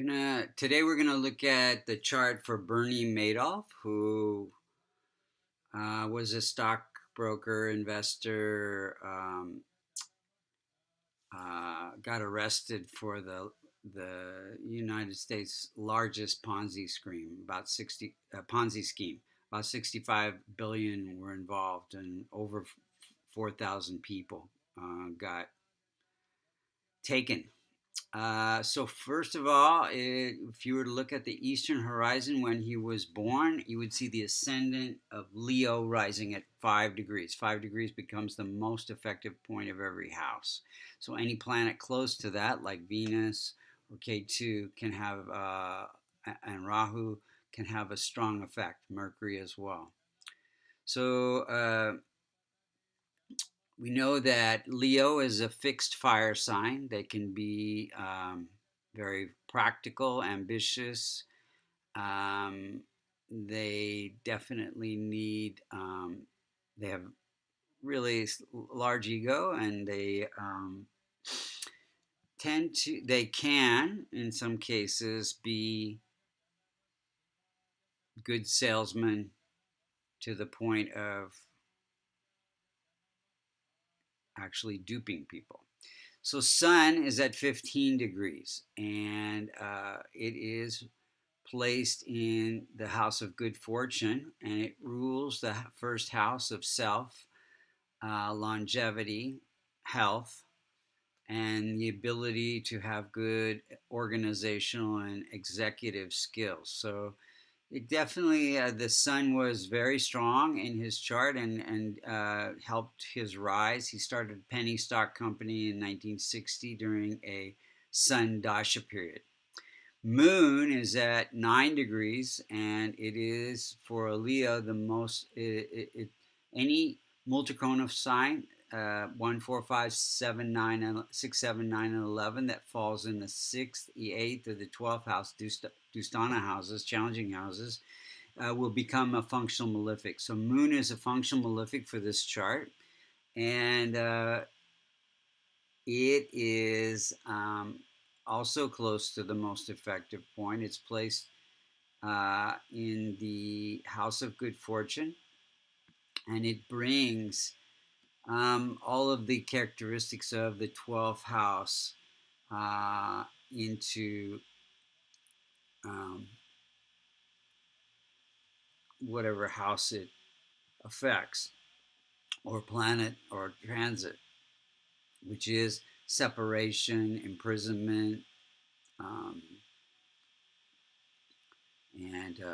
Today we're gonna look at the chart for Bernie Madoff, who was a stockbroker, investor, got arrested for the United States largest Ponzi scheme. Ponzi scheme. About 65 billion were involved, and over 4,000 people got taken. So first of all, if you were to look at the eastern horizon when he was born, you would see the ascendant of Leo rising at 5 degrees. 5 degrees becomes the most effective point of every house. So any planet close to that, like Venus or K2, can have, and Rahu can have a strong effect. Mercury as well. So we know that Leo is a fixed fire sign. They can be very practical, ambitious. They definitely need, they have really large ego, and they they can, in some cases, be good salesmen to the point of actually duping people. So Sun is at 15 degrees, and it is placed in the house of good fortune, and it rules the first house of self, longevity, health, and the ability to have good organizational and executive skills. So it definitely, the sun was very strong in his chart, and helped his rise. He started a penny stock company in 1960 during a sun dasha period. Moon is at 9 degrees, and it is for a Leo the most, any multicorn sign, 1, 4, 5, 7, 9, and 6, 7, 9, and 11 that falls in the 6th, the 8th, or the 12th house, Dustana houses, challenging houses, will become a functional malefic. So Moon is a functional malefic for this chart, and it is also close to the most effective point. It's placed in the house of good fortune, and it brings all of the characteristics of the 12th house into whatever house it affects, or planet, or transit, which is separation, imprisonment, and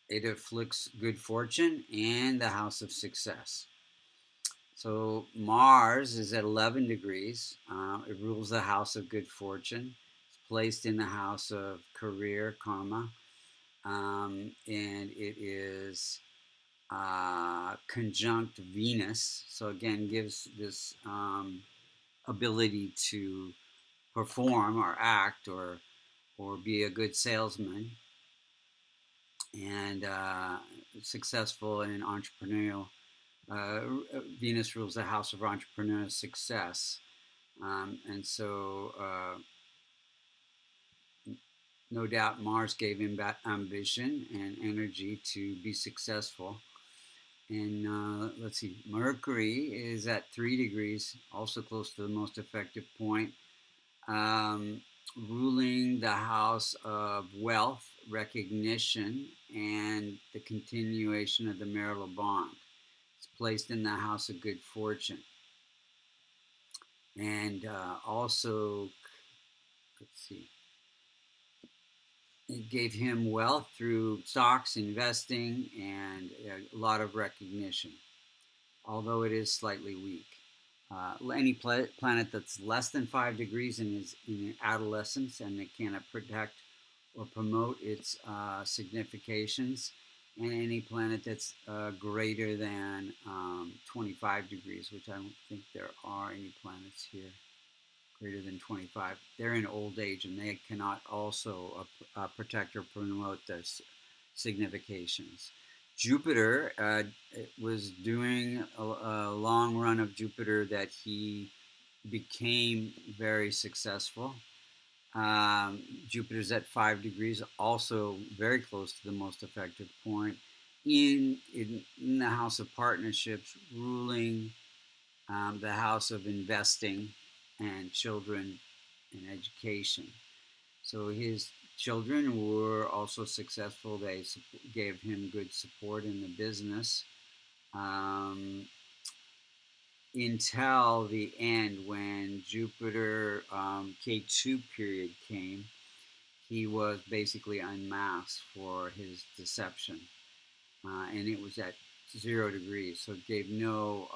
it afflicts good fortune and the house of success. So Mars is at 11 degrees. It rules the house of good fortune. It's placed in the house of career, karma, and it is conjunct Venus. So again, gives this ability to perform or act, or be a good salesman, and successful in entrepreneurial. Venus rules the house of entrepreneurial success, and so no doubt Mars gave him that ambition and energy to be successful. And let's see, Mercury is at 3 degrees, also close to the most effective point, ruling the house of wealth, recognition, and the continuation of the marital bond. It's placed in the house of good fortune. And also, let's see, it gave him wealth through stocks, investing, and a lot of recognition, although it is slightly weak. Any planet that's less than 5 degrees and is in adolescence, and it cannot protect or promote its significations, and any planet that's greater than 25 degrees, which I don't think there are any planets here greater than 25. They're in old age, and they cannot also protect or promote their significations. Jupiter was doing a long run of Jupiter that he became very successful. Jupiter's at 5 degrees, also very close to the most effective point. In the house of partnerships, ruling the house of investing and children and education. So his children were also successful. They gave him good support in the business um, until the end when Jupiter K2 period came. He was basically unmasked for his deception, and it was at 0 degrees, so it gave no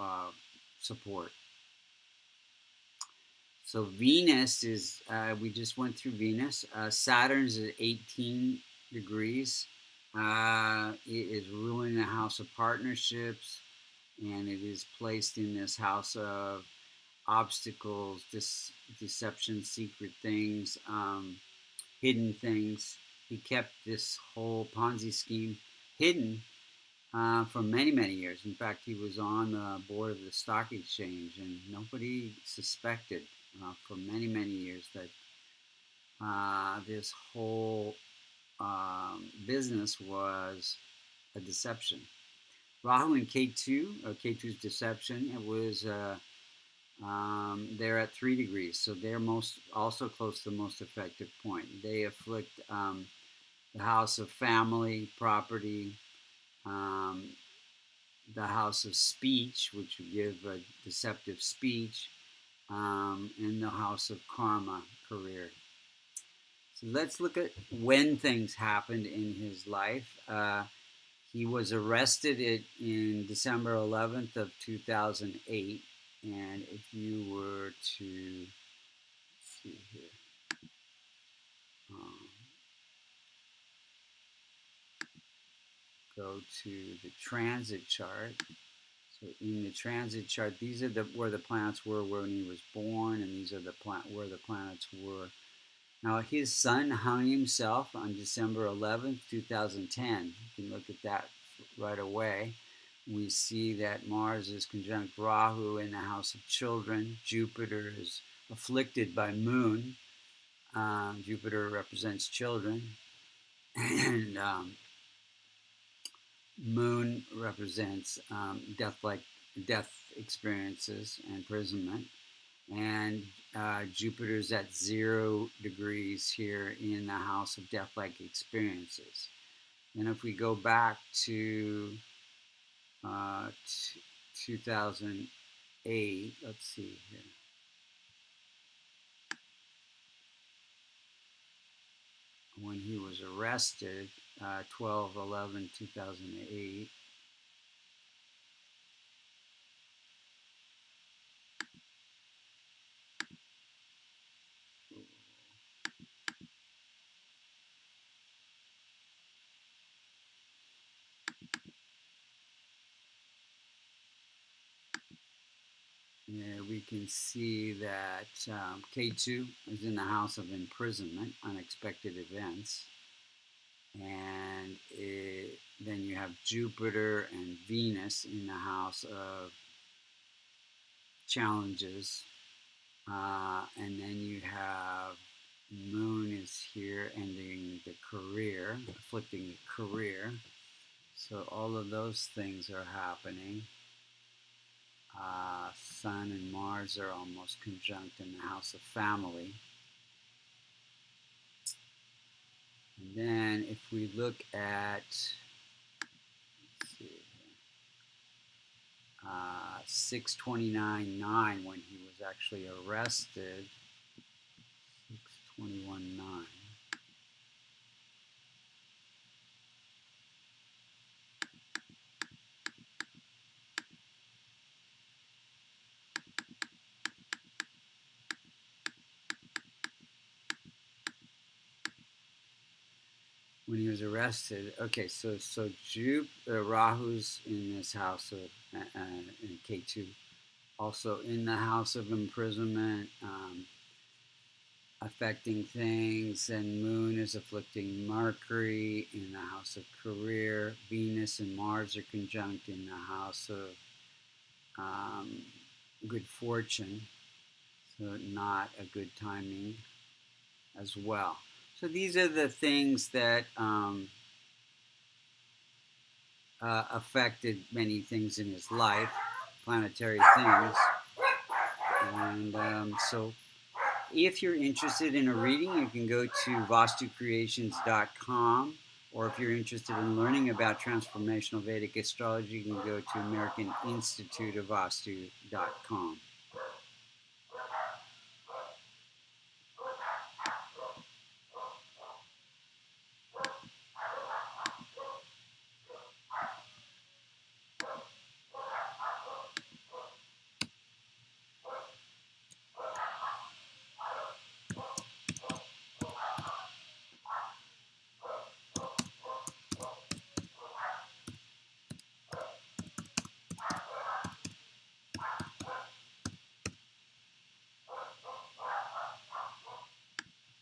support. So Venus is, we just went through Venus. Saturn's at 18 degrees. It is ruling the house of partnerships, and it is placed in this house of obstacles, deception, secret things, hidden things. He kept this whole Ponzi scheme hidden for many, many years. In fact, he was on the board of the stock exchange, and nobody suspected for many, many years that this whole business was a deception. Rahu in K2, K2's deception, it was they're at 3 degrees, so they're most also close to the most effective point. They afflict the house of family, property, um, the house of speech, which would give a deceptive speech, and the house of karma, career. So let's look at when things happened in his life. He was arrested in December 11th of 2008, and if you were to see here, um, go to the transit chart. So in the transit chart, these are where the planets were when he was born, and these are where the planets were. Now his sun hung himself on December 11th, 2010. You can look at that right away. We see that Mars is conjunct Rahu in the house of children. Jupiter is afflicted by Moon. Jupiter represents children, and Moon represents death experiences and imprisonment. And Jupiter's at 0 degrees here in the house of death-like experiences. And if we go back to 2008, let's see here. When he was arrested, 12/11/2008. We can see that K2 is in the house of imprisonment, unexpected events. And then you have Jupiter and Venus in the house of challenges. And then you have Moon is here ending the career, afflicting the career. So all of those things are happening. Sun and Mars are almost conjunct in the house of family. And then if we look at, let's see, 6/29/9 when he was actually arrested, 6/21/9. When he was arrested, okay, so Rahu's in this house of in K2, also in the house of imprisonment, affecting things, and Moon is afflicting Mercury in the house of career. Venus and Mars are conjunct in the house of good fortune, so not a good timing. as well. So these are the things that affected many things in his life, planetary things. And so if you're interested in a reading, you can go to vastucreations.com. Or if you're interested in learning about transformational Vedic astrology, you can go to American Institute of Vastu.com.